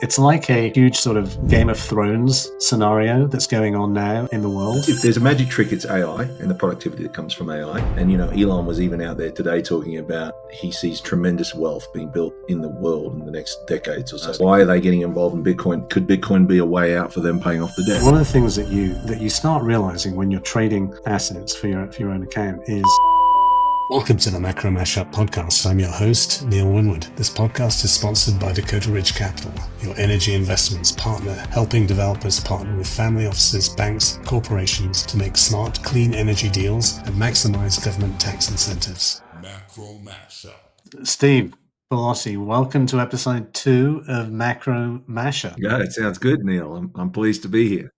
It's like a huge sort of Game of Thrones scenario that's going on now in the world. If there's a magic trick, it's AI and the productivity that comes from AI. And, Elon was even out there today talking about he sees tremendous wealth being built in the world in the next decades or so. Why are they getting involved in Bitcoin? Could Bitcoin be a way out for them paying off the debt? One of the things that you start realizing when you're trading assets for your own account is... Welcome to the MacroMashup podcast. I'm your host, Neil Winward. This podcast is sponsored by Dakota Ridge Capital, your energy investments partner, helping developers partner with family offices, banks, corporations to make smart, clean energy deals and maximize government tax incentives. MacroMashup. Steve Bellotti, welcome to episode 2 of MacroMashup. Yeah, it sounds good, Neil. I'm pleased to be here.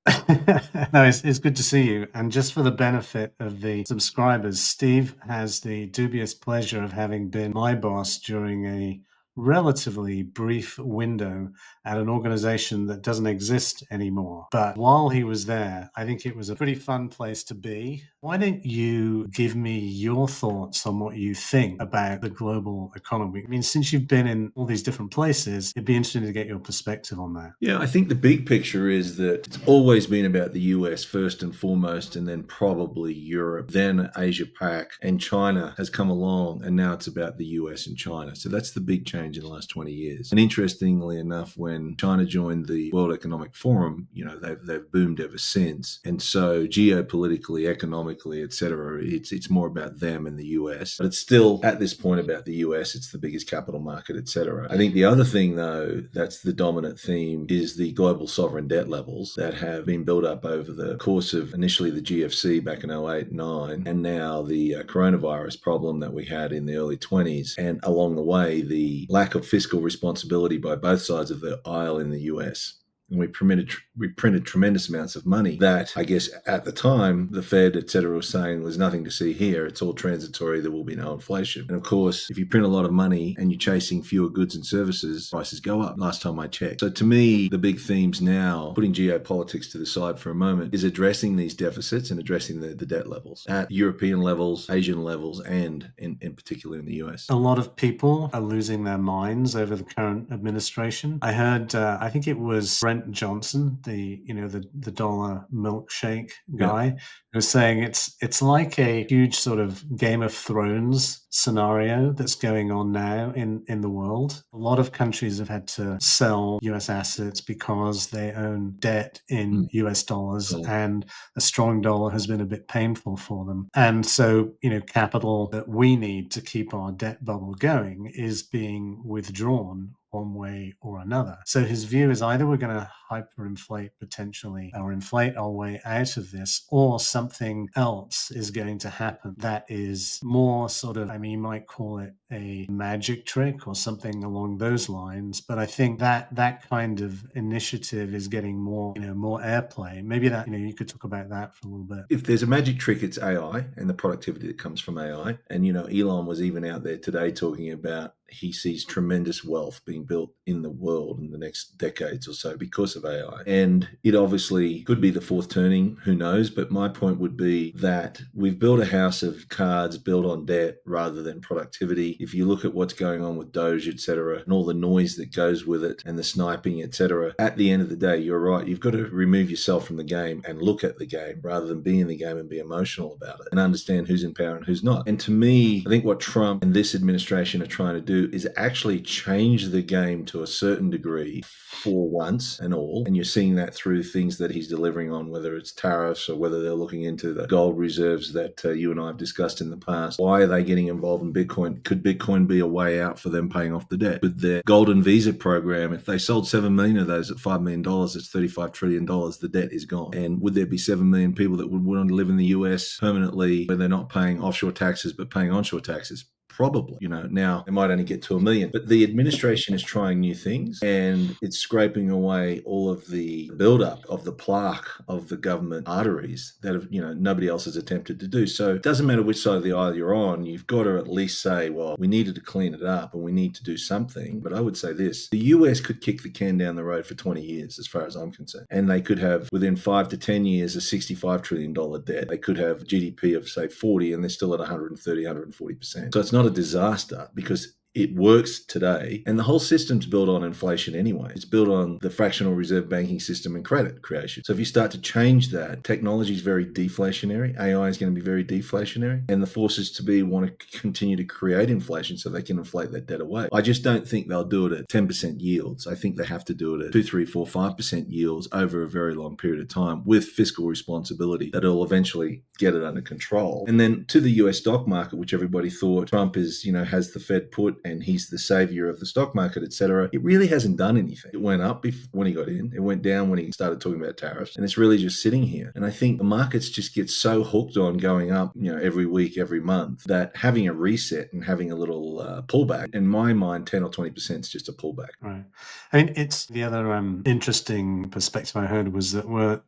No, it's good to see you. And just for the benefit of the subscribers, Steve has the dubious pleasure of having been my boss during a relatively brief window at an organization that doesn't exist anymore. But while he was there, I think it was a pretty fun place to be. Why don't you give me your thoughts on what you think about the global economy? I mean, since you've been in all these different places, it'd be interesting to get your perspective on that. Yeah, I think the big picture is that it's always been about the US first and foremost, and then probably Europe, then Asia Pac, and China has come along, and now it's about the US and China. So that's the big change in the last 20 years. And interestingly enough, when China joined the World Economic Forum, they've boomed ever since. And so geopolitically, economically, etc., it's more about them and the US. But it's still at this point about the US. It's the biggest capital market, etc. I think the other thing, though, that's the dominant theme is the global sovereign debt levels that have been built up over the course of initially the GFC back in 08-09, and now the coronavirus problem that we had in the early 20s, and along the way, the lack of fiscal responsibility by both sides of the aisle in the US. And we printed tremendous amounts of money that, I guess, at the time, the Fed, et cetera, was saying there's nothing to see here. It's all transitory. There will be no inflation. And of course, if you print a lot of money and you're chasing fewer goods and services, prices go up last time I checked. So to me, the big themes now, putting geopolitics to the side for a moment, is addressing these deficits and addressing the debt levels at European levels, Asian levels, and in particular in the US. A lot of people are losing their minds over the current administration. I heard, I think it was Brent Johnson, the dollar milkshake guy, who was saying it's like a huge sort of Game of Thrones scenario that's going on now in the world. A lot of countries have had to sell US assets because they own debt in US dollars, and a strong dollar has been a bit painful for them. And so, capital that we need to keep our debt bubble going is being withdrawn one way or another. So his view is either we're going to hyperinflate potentially or inflate our way out of this, or something else is going to happen that is more sort of, you might call it a magic trick or something along those lines. But I think that kind of initiative is getting more airplay. Maybe that, you could talk about that for a little bit. If there's a magic trick, it's AI and the productivity that comes from AI. And, Elon was even out there today talking about he sees tremendous wealth being built in the world in the next decades or so because of AI. And it obviously could be the fourth turning, who knows? But my point would be that we've built a house of cards built on debt rather than productivity. If you look at what's going on with Doge, et cetera, and all the noise that goes with it and the sniping, et cetera, at the end of the day, you're right. You've got to remove yourself from the game and look at the game rather than be in the game and be emotional about it and understand who's in power and who's not. And to me, I think what Trump and this administration are trying to do is actually change the game to a certain degree for once and all. And you're seeing that through things that he's delivering on, whether it's tariffs or whether they're looking into the gold reserves that you and I have discussed in the past. Why are they getting involved in Bitcoin? Could Bitcoin be a way out for them paying off the debt? With their golden visa program, if they sold 7 million of those at $5 million, it's $35 trillion. The debt is gone. And would there be 7 million people that would want to live in the US permanently where they're not paying offshore taxes but paying onshore taxes? Probably, now they might only get to 1 million, but the administration is trying new things and it's scraping away all of the buildup of the plaque of the government arteries that have, nobody else has attempted to do. So it doesn't matter which side of the aisle you're on, you've got to at least say, well, we needed to clean it up and we need to do something. But I would say this, the US could kick the can down the road for 20 years, as far as I'm concerned. And they could have within 5 to 10 years, a $65 trillion debt. They could have GDP of say 40 and they're still at 130, 140%. So it's not a disaster because it works today, and the whole system's built on inflation anyway. It's built on the fractional reserve banking system and credit creation. So if you start to change that, technology is very deflationary. AI is going to be very deflationary, and the forces to be want to continue to create inflation so they can inflate that debt away. I just don't think they'll do it at 10% yields. I think they have to do it at 2, 3, 4, 5% yields over a very long period of time with fiscal responsibility that'll eventually get it under control. And then to the US stock market, which everybody thought Trump is, has the Fed put and he's the savior of the stock market, etc. It really hasn't done anything. It went up when he got in. It went down when he started talking about tariffs. And it's really just sitting here. And I think the markets just get so hooked on going up, every week, every month, that having a reset and having a little pullback, in my mind, 10 or 20% is just a pullback. Right. I mean, it's the other interesting perspective I heard was that we're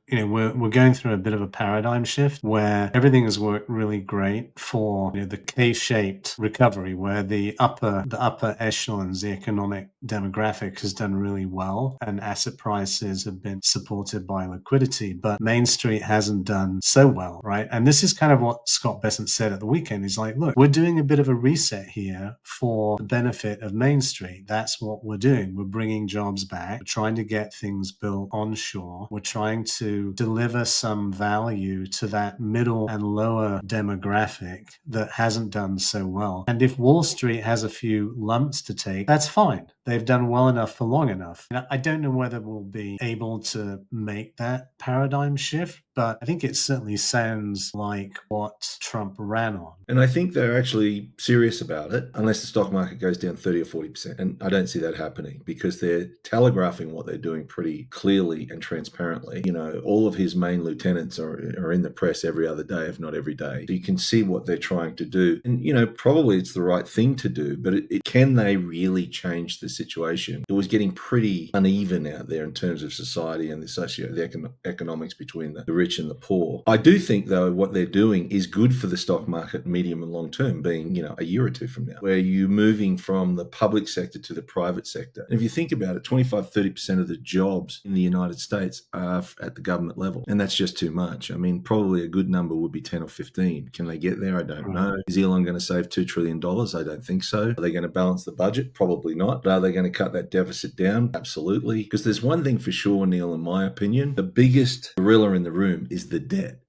going through a bit of a paradigm shift where everything has worked really great for the K-shaped recovery, where the upper echelons, the economic demographic has done really well, and asset prices have been supported by liquidity. But Main Street hasn't done so well, right? And this is kind of what Scott Bessent said at the weekend. He's like, look, we're doing a bit of a reset here for the benefit of Main Street. That's what we're doing. We're bringing jobs back. We're trying to get things built onshore. We're trying to deliver some value to that middle and lower demographic that hasn't done so well. And if Wall Street has a few lumps to take, that's fine. They've done well enough for long enough. Now, I don't know whether we'll be able to make that paradigm shift, but I think it certainly sounds like what Trump ran on. And I think they're actually serious about it, unless the stock market goes down 30 or 40%. And I don't see that happening because they're telegraphing what they're doing pretty clearly and transparently. All of his main lieutenants are in the press every other day, if not every day. So you can see what they're trying to do. And, probably it's the right thing to do, but can they really change the situation? It was getting pretty uneven out there in terms of society and the economics between the rich and the poor. I do think, though, what they're doing is good for the stock market medium and long term, being, a year or two from now, where you're moving from the public sector to the private sector. And if you think about it, 25-30% of the jobs in the United States are at the government level. And that's just too much. I mean, probably a good number would be 10 or 15. Can they get there? I don't know. Is Elon going to save $2 trillion? I don't think so. Are they going to balance the budget? Probably not. But are they going to cut that deficit down? Absolutely. Because there's one thing for sure, Neil, in my opinion, the biggest gorilla in the room is the debt.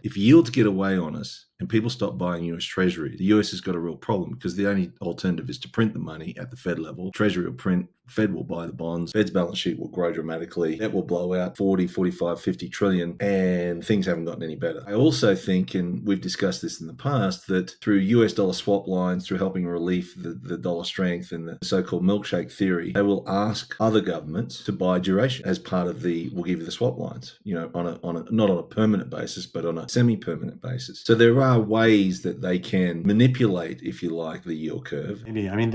If yields get away on us, and people stop buying US Treasury, the US has got a real problem because the only alternative is to print the money at the Fed level. Treasury will print, Fed will buy the bonds, Fed's balance sheet will grow dramatically, that will blow out 40, 45, 50 trillion, and things haven't gotten any better. I also think, and we've discussed this in the past, that through US dollar swap lines, through helping relieve the dollar strength and the so-called milkshake theory, they will ask other governments to buy duration as part of we'll give you the swap lines, not on a permanent basis, but on a semi-permanent basis. So there are ways that they can manipulate, if you like, the yield curve. Maybe. I mean,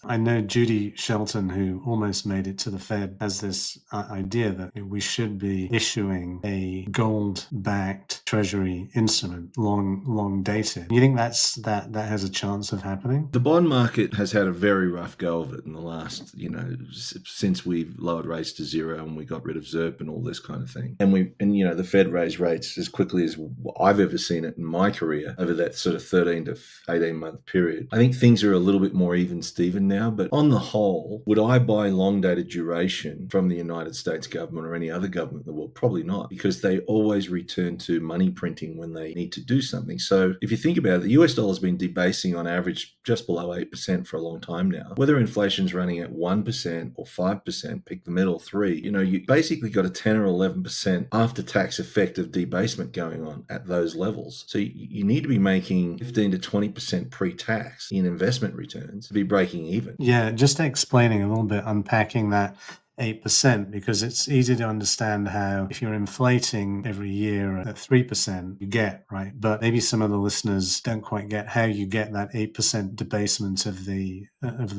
I know Judy Shelton, who almost made it to the Fed, has this idea that we should be issuing a gold-backed Treasury instrument, long dated. You think that has a chance of happening? The bond market has had a very rough go of it in the last, since we've lowered rates to zero and we got rid of ZIRP and all this kind of thing. And the Fed raised rates as quickly as I've ever seen it in my career over that sort of 13 to 18 month period. I think things are a little bit more even Steven now, but on the whole, would I buy long dated duration from the United States government or any other government in the world? Probably not, because they always return to money printing when they need to do something. So if you think about it, the US dollar has been debasing on average just below 8% for a long time now. Whether inflation's running at 1% or 5%, pick the middle 3, you basically got a 10 or 11% after tax effect of debasement going on at those levels. So you need to be making 15 to 20% pre-tax in investment returns to be breaking even. Yeah, just explaining a little bit, unpacking that 8%, because it's easy to understand how if you're inflating every year at 3%, you get, right? But maybe some of the listeners don't quite get how you get that 8% debasement of the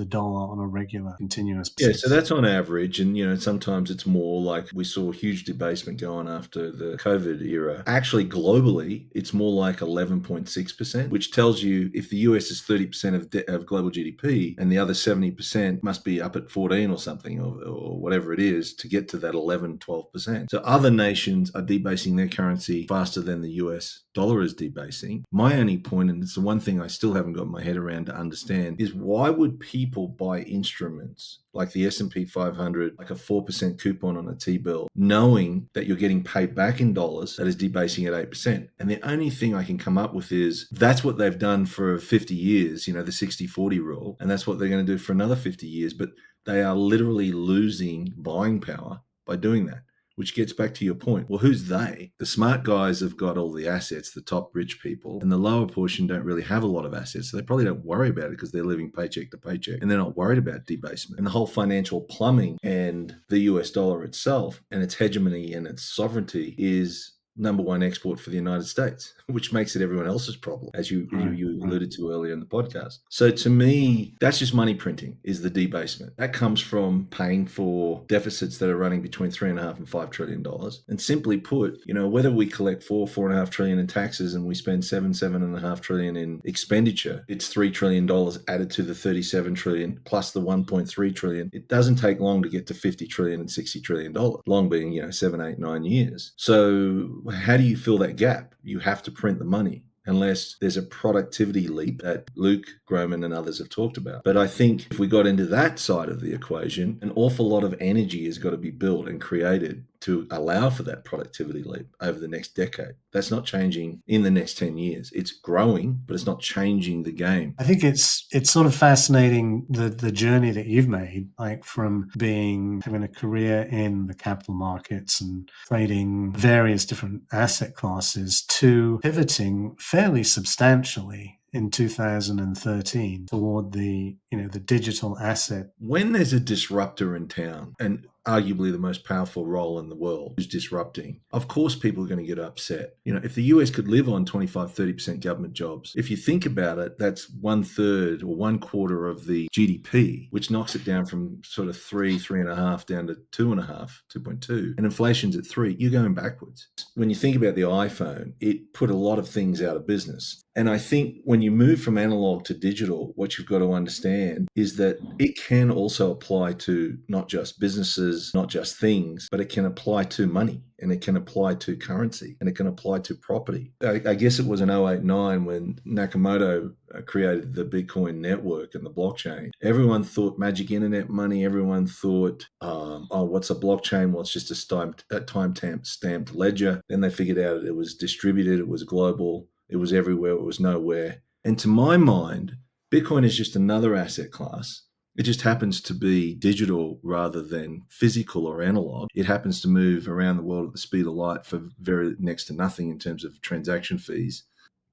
dollar on a regular, continuous basis. Yeah, so that's on average. And, sometimes it's more like we saw huge debasement go on after the COVID era. Actually, globally, it's more like 11.6%, which tells you if the US is 30% of global GDP and the other 70% must be up at 14 or something or whatever it is, to get to that 11, 12%. So other nations are debasing their currency faster than the US dollar is debasing. My only point, and it's the one thing I still haven't got my head around to understand, is why would people buy instruments like the S&P 500, like a 4% coupon on a T-bill, knowing that you're getting paid back in dollars that is debasing at 8%? And the only thing I can come up with is that's what they've done for 50 years, the 60-40 rule, and that's what they're going to do for another 50 years. But they are literally losing buying power by doing that, which gets back to your point. Well, who's they? The smart guys have got all the assets, the top rich people, and the lower portion don't really have a lot of assets. So they probably don't worry about it because they're living paycheck to paycheck and they're not worried about debasement. And the whole financial plumbing and the US dollar itself and its hegemony and its sovereignty is number one export for the United States, which makes it everyone else's problem, as you alluded to earlier in the podcast. So to me, that's just money printing, is the debasement. That comes from paying for deficits that are running between $3.5 and $5 trillion. And simply put, whether we collect $4.5 trillion in taxes and we spend $7.5 trillion in expenditure, it's $3 trillion added to the $37 trillion plus the $1.3 trillion. It doesn't take long to get to $50 trillion and $60 trillion, long being, 7, 8, 9 years. So how do you fill that gap? You have to print the money unless there's a productivity leap that Luke Groman and others have talked about. But I think if we got into that side of the equation, an awful lot of energy has got to be built and created to allow for that productivity leap over the next decade. That's not changing in the next 10 years. It's growing, but it's not changing the game. I think it's sort of fascinating, the journey that you've made, like from having a career in the capital markets and trading various different asset classes to pivoting fairly substantially in 2013 toward the digital asset. When there's a disruptor in town, and arguably the most powerful role in the world who's disrupting, of course people are going to get upset. If the US could live on 25-30% government jobs, if you think about it, that's 1/3 or 1/4 of the GDP, which knocks it down from sort of 3.5 down to 2.5, 2.2, and inflation's at 3. You're going backwards. When you think about the iPhone, it put a lot of things out of business. And I think when you move from analog to digital, what you've got to understand is that it can also apply to not just businesses, not just things, but it can apply to money, and it can apply to currency, and it can apply to property. I guess it was in 2008-09 when Nakamoto created the Bitcoin network and the blockchain. Everyone thought magic internet money. Everyone thought, what's a blockchain? Well, it's just a time-stamped ledger. Then they figured out it was distributed, it was global, it was everywhere, it was nowhere. And to my mind, Bitcoin is just another asset class. It just happens to be digital rather than physical or analog. It happens to move around the world at the speed of light for very next to nothing in terms of transaction fees.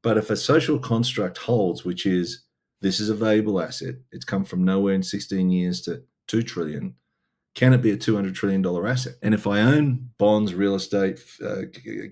But if a social construct holds, which is this is a valuable asset, it's come from nowhere in 16 years to 2 trillion, can it be a $200 trillion asset? And if I own bonds, real estate,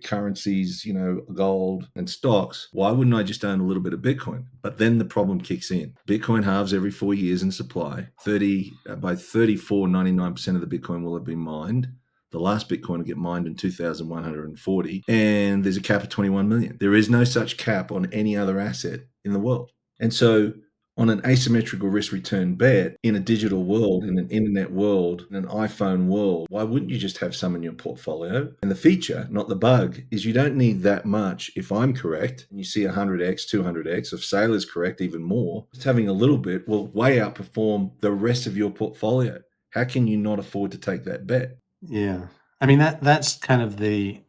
currencies, gold and stocks, why wouldn't I just own a little bit of Bitcoin? But then the problem kicks in. Bitcoin halves every 4 years in supply. By 34, 99% of the Bitcoin will have been mined. The last Bitcoin will get mined in 2,140. And there's a cap of 21 million. There is no such cap on any other asset in the world. And so on an asymmetrical risk return bet in a digital world, in an internet world, in an iPhone world, why wouldn't you just have some in your portfolio? And the feature, not the bug, is you don't need that much. If I'm correct, and you see 100x, 200x, if Saylor is correct, even more, just having a little bit will way outperform the rest of your portfolio. How can you not afford to take that bet? Yeah. I mean, that's kind of the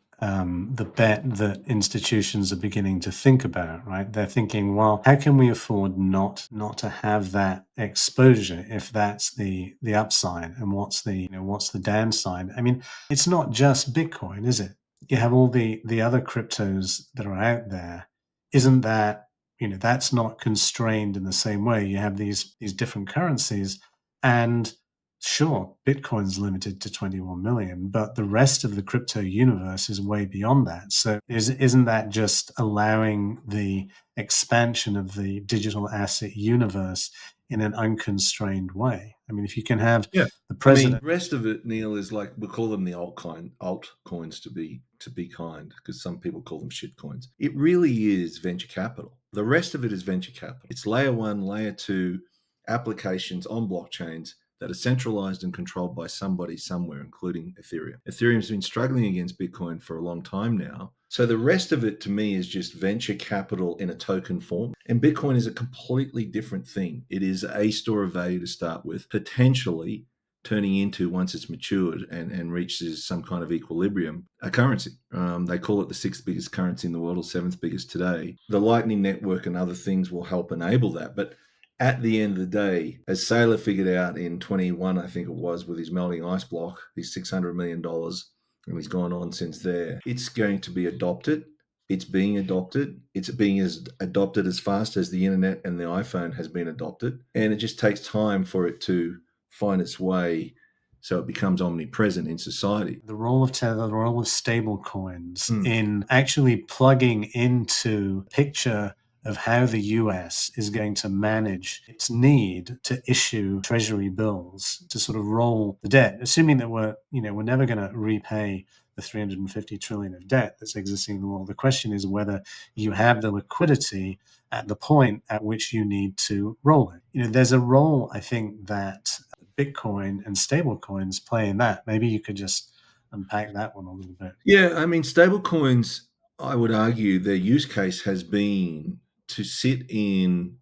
bet that institutions are beginning to think about, right? They're thinking, well, how can we afford not to have that exposure if that's the upside, and what's the downside? I mean, it's not just Bitcoin, is it? You have all the other cryptos that are out there. Isn't that, that's not constrained in the same way? You have these different currencies, and sure, Bitcoin's limited to 21 million, but the rest of the crypto universe is way beyond that. So isn't that just allowing the expansion of the digital asset universe in an unconstrained way? I mean, if you can have the president. The rest of it, Neil, is like we call them the altcoins to be kind, because some people call them shit coins. It really is venture capital. The rest of it is venture capital. It's layer 1, layer 2 applications on blockchains that are centralized and controlled by somebody somewhere, including Ethereum. Ethereum's been struggling against Bitcoin for a long time now. So the rest of it to me is just venture capital in a token form. And Bitcoin is a completely different thing. It is a store of value to start with, potentially turning into, once it's matured and reaches some kind of equilibrium, a currency. They call it the sixth biggest currency in the world, or seventh biggest today. The Lightning Network and other things will help enable that. But at the end of the day, as Saylor figured out in 21, I think it was, with his melting ice block, his $600 million, and he's gone on since there, it's going to be adopted. It's being adopted. It's being adopted as fast as the internet and the iPhone has been adopted. And it just takes time for it to find its way so it becomes omnipresent in society. The role of Tether, the role of stablecoins in actually plugging into picture of how the US is going to manage its need to issue Treasury bills to sort of roll the debt, assuming that we're never going to repay the 350 trillion of debt that's existing in the world. The question is whether you have the liquidity at the point at which you need to roll it. There's a role, I think, that Bitcoin and stablecoins play in that. Maybe you could just unpack that one a little bit. Yeah, I mean, stablecoins, I would argue their use case has been to sit in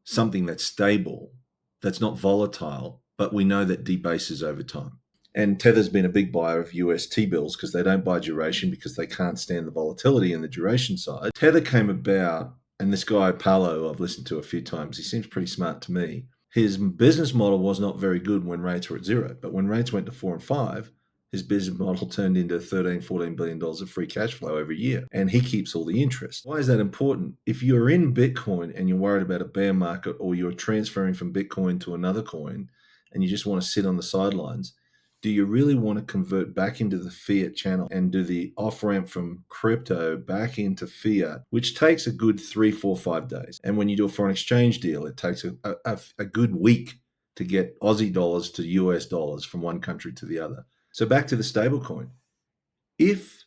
something that's stable, that's not volatile, but we know that debases over time. And Tether's been a big buyer of US T-bills because they don't buy duration because they can't stand the volatility in the duration side. Tether came about, and this guy, Paolo, I've listened to a few times, he seems pretty smart to me. His business model was not very good when rates were at zero, but when rates went to 4 and 5, his business model turned into $13-14 billion of free cash flow every year, and he keeps all the interest. Why is that important? If you're in Bitcoin and you're worried about a bear market, or you're transferring from Bitcoin to another coin and you just want to sit on the sidelines, do you really want to convert back into the fiat channel and do the off-ramp from crypto back into fiat, which takes a good 3, 4, 5 days? And when you do a foreign exchange deal, it takes a good week to get Aussie dollars to US dollars from one country to the other. So back to the stablecoin. If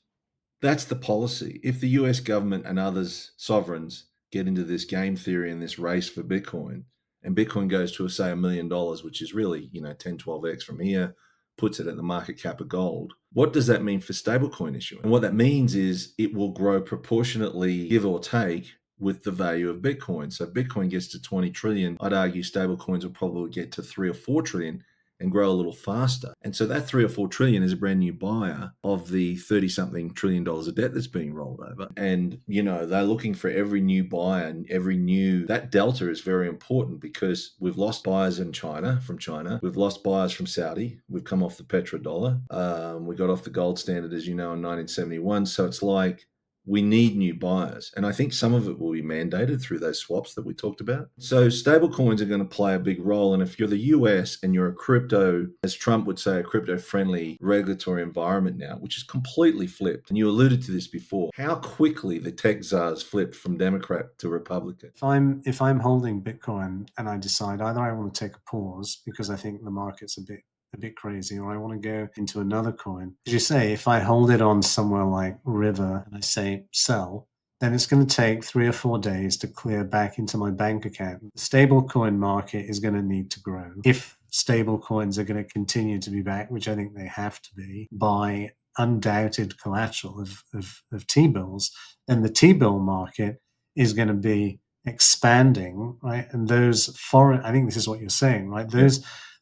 that's the policy, if the US government and others, sovereigns, get into this game theory and this race for Bitcoin, and Bitcoin goes to, say, $1 million, which is really, 10, 12x from here, puts it at the market cap of gold. What does that mean for stablecoin issuing? And what that means is it will grow proportionately, give or take, with the value of Bitcoin. So if Bitcoin gets to 20 trillion, I'd argue stablecoins will probably get to 3 or 4 trillion and grow a little faster. And so that 3 or 4 trillion is a brand new buyer of the 30-something trillion dollars of debt that's being rolled over. And, they're looking for every new buyer, and that delta is very important because we've lost buyers from China. We've lost buyers from Saudi. We've come off the petrodollar. We got off the gold standard, as you know, in 1971. So it's like, we need new buyers. And I think some of it will be mandated through those swaps that we talked about. So stablecoins are going to play a big role. And if you're the US and you're a crypto, as Trump would say, a crypto-friendly regulatory environment now, which is completely flipped. And you alluded to this before, how quickly the tech czars flipped from Democrat to Republican. If I'm holding Bitcoin and I decide either I want to take a pause because I think the market's a bit crazy, or I want to go into another coin. As you say, if I hold it on somewhere like River and I say sell, then it's going to take 3 or 4 days to clear back into my bank account. The stablecoin market is going to need to grow. If stablecoins are going to continue to be backed, which I think they have to be, by undoubted collateral of T-bills, then the T-bill market is going to be expanding, right? And those foreign, I think this is what you're saying, right?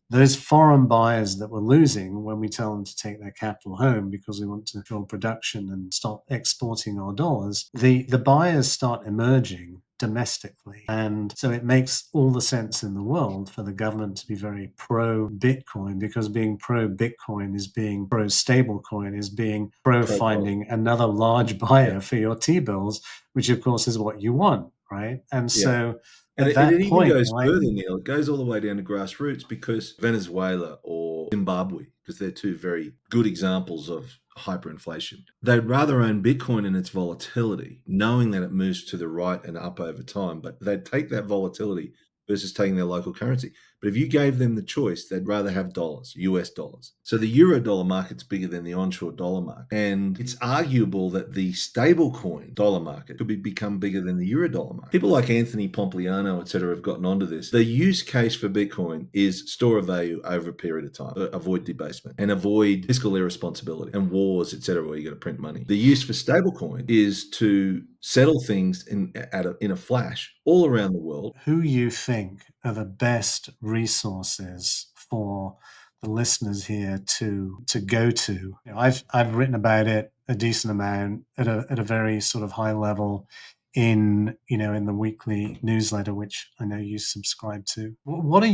Those foreign buyers that we're losing when we tell them to take their capital home because we want to control production and stop exporting our dollars, the buyers start emerging domestically. And so it makes all the sense in the world for the government to be very pro-Bitcoin, because being pro-Bitcoin is being pro-stablecoin, is being pro-finding another large buyer for your T-bills, which of course is what you want, right? And so and at that it point, even goes further, Neil. It goes all the way down to grassroots, because Venezuela or Zimbabwe, because they're two very good examples of hyperinflation. They'd rather own Bitcoin and its volatility, knowing that it moves to the right and up over time, but they'd take that volatility versus taking their local currency. But if you gave them the choice, they'd rather have dollars, US dollars. So the euro dollar market's bigger than the onshore dollar market. And it's arguable that the stablecoin dollar market could become bigger than the euro dollar market. People like Anthony Pompliano, et cetera, have gotten onto this. The use case for Bitcoin is store of value over a period of time, avoid debasement and avoid fiscal irresponsibility and wars, et cetera, where you got to print money. The use for stablecoin is to settle things in a flash all around the world. Who you think are the best resources for the listeners here to go to? You know, I've written about it a decent amount at a very sort of high level in the weekly newsletter, which I know you subscribe to. What's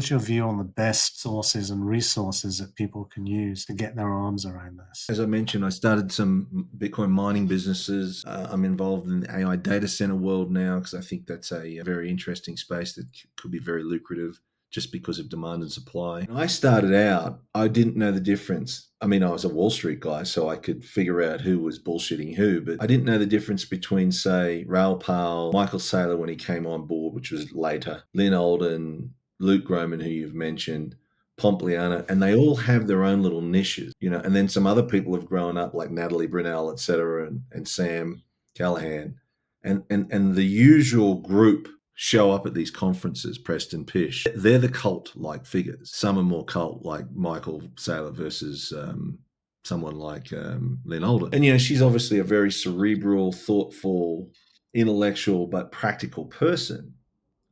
your view on the best sources and resources that people can use to get their arms around this? As I mentioned, I started some Bitcoin mining businesses. I'm involved in the AI data center world now because I think that's a very interesting space that could be very lucrative just because of demand and supply. When I started out, I didn't know the difference. I mean, I was a Wall Street guy, so I could figure out who was bullshitting who, but I didn't know the difference between, say, Raoul Pal, Michael Saylor when he came on board, which was later, Lynn Alden, Luke Groman, who you've mentioned, Pompliano, and they all have their own little niches, and then some other people have grown up like Natalie Brunell, et cetera, and Sam Callahan. And the usual group show up at these conferences, Preston Pish. They're the cult-like figures. Some are more cult, like Michael Saylor versus someone like Lynn Alden. And, she's obviously a very cerebral, thoughtful, intellectual, but practical person.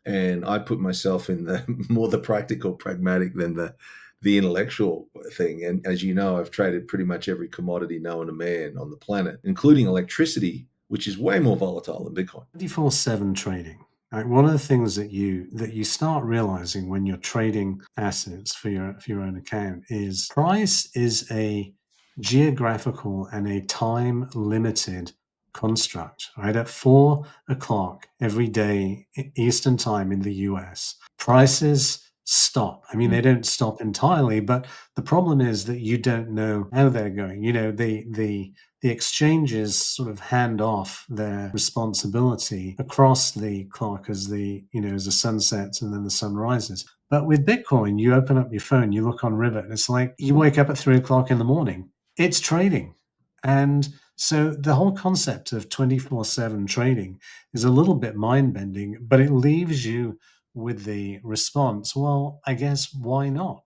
And I put myself in the more the practical, pragmatic than the intellectual thing. And as you know, I've traded pretty much every commodity known to man on the planet, including electricity, which is way more volatile than Bitcoin. 24/7 trading. Right? One of the things that you start realizing when you're trading assets for your own account is price is a geographical and a time limited construct. Right, at 4 o'clock every day Eastern time in the US, prices stop. I mean, they don't stop entirely, but the problem is that you don't know how they're going. The exchanges sort of hand off their responsibility across the clock as the sun sets and then the sun rises. But with Bitcoin, you open up your phone, you look on Rivet, and it's like you wake up at 3 o'clock in the morning. It's trading. And so the whole concept of 24/7 trading is a little bit mind-bending, but it leaves you with the response, well, I guess why not?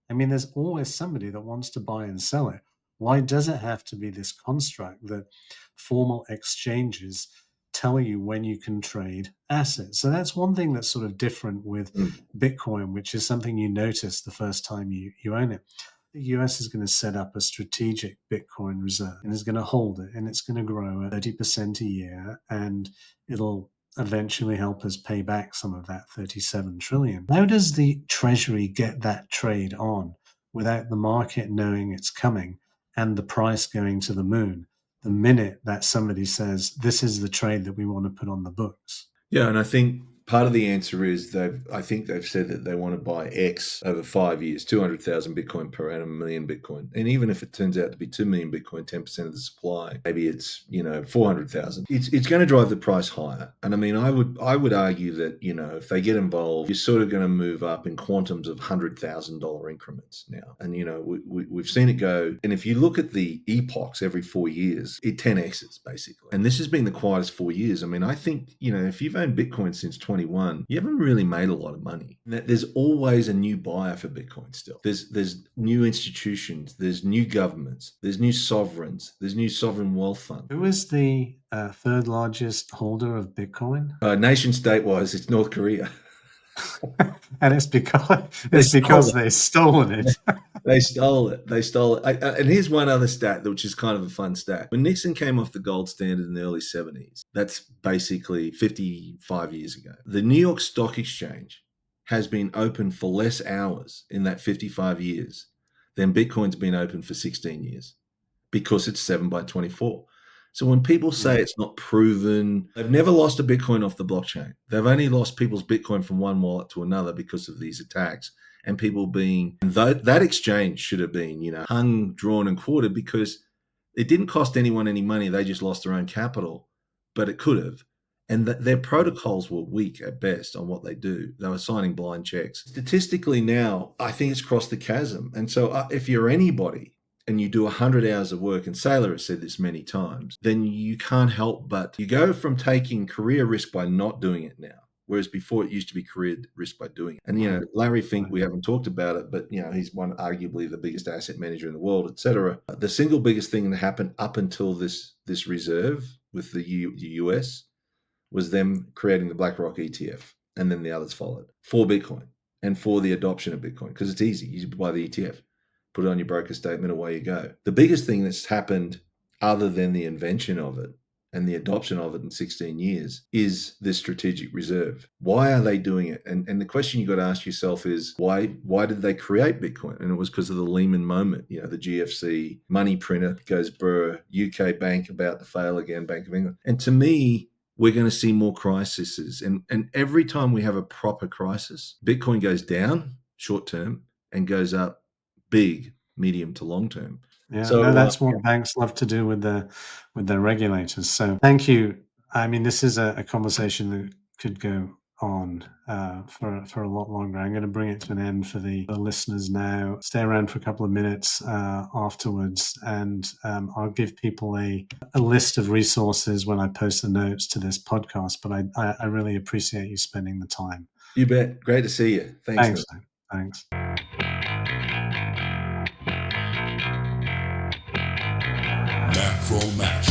I mean, there's always somebody that wants to buy and sell it. Why does it have to be this construct that formal exchanges tell you when you can trade assets? So that's one thing that's sort of different with Bitcoin, which is something you notice the first time you own it. The US is going to set up a strategic Bitcoin reserve and is going to hold it, and it's going to grow at 30% a year, and it'll eventually help us pay back some of that 37 trillion. How does the Treasury get that trade on without the market knowing it's coming and the price going to the moon the minute that somebody says, this is the trade that we want to put on the books? Yeah, and I think part of the answer is I think they've said that they want to buy X over 5 years, 200,000 Bitcoin per annum, 1 million Bitcoin. And even if it turns out to be 2 million Bitcoin, 10% of the supply, maybe it's, 400,000. It's going to drive the price higher. And I mean, I would argue that, if they get involved, you're sort of going to move up in quantums of $100,000 increments now. And, we've seen it go. And if you look at the epochs every 4 years, it 10Xs basically. And this has been the quietest 4 years. I mean, I think, if you've owned Bitcoin since 21, you haven't really made a lot of money. There's always a new buyer for Bitcoin still. There's new institutions, there's new governments, there's new sovereigns, there's new sovereign wealth funds. Who is the third largest holder of Bitcoin? Nation state-wise, it's North Korea. And it's because they've stolen it. They stole it. And here's one other stat, which is kind of a fun stat. When Nixon came off the gold standard in the early 70s, that's basically 55 years ago, the New York Stock Exchange has been open for less hours in that 55 years than Bitcoin's been open for 16 years because it's 7/24. So when people say it's not proven, they've never lost a Bitcoin off the blockchain. They've only lost people's Bitcoin from one wallet to another because of these attacks. And people that exchange should have been, hung, drawn, and quartered because it didn't cost anyone any money. They just lost their own capital, but it could have. and their protocols were weak at best on what they do. They were signing blind checks. Statistically now, I think it's crossed the chasm. And so if you're anybody and you do 100 hours of work, and Saylor has said this many times, then you can't help but you go from taking career risk by not doing it now. Whereas before it used to be career risk by doing it. And, Larry Fink, we haven't talked about it, but, he's arguably the biggest asset manager in the world, et cetera. The single biggest thing that happened up until this reserve with the US was them creating the BlackRock ETF. And then the others followed for Bitcoin and for the adoption of Bitcoin, because it's easy. You buy the ETF, put it on your broker statement, away you go. The biggest thing that's happened other than the invention of it and the adoption of it in 16 years is this strategic reserve. Why are they doing it? And the question you got to ask yourself is, why did they create Bitcoin? And it was because of the Lehman moment, the GFC, money printer goes brr, UK bank about to fail again, Bank of England. And to me, we're going to see more crises. And every time we have a proper crisis, Bitcoin goes down short term and goes up big, medium to long term. Yeah, So no, that's what banks love to do with their regulators. So thank you. I mean, this is a conversation that could go on for a lot longer. I'm going to bring it to an end for the listeners now. Stay around for a couple of minutes afterwards, and I'll give people a list of resources when I post the notes to this podcast. But I really appreciate you spending the time. You bet. Great to see you. Thanks. Thanks. MacroMashup.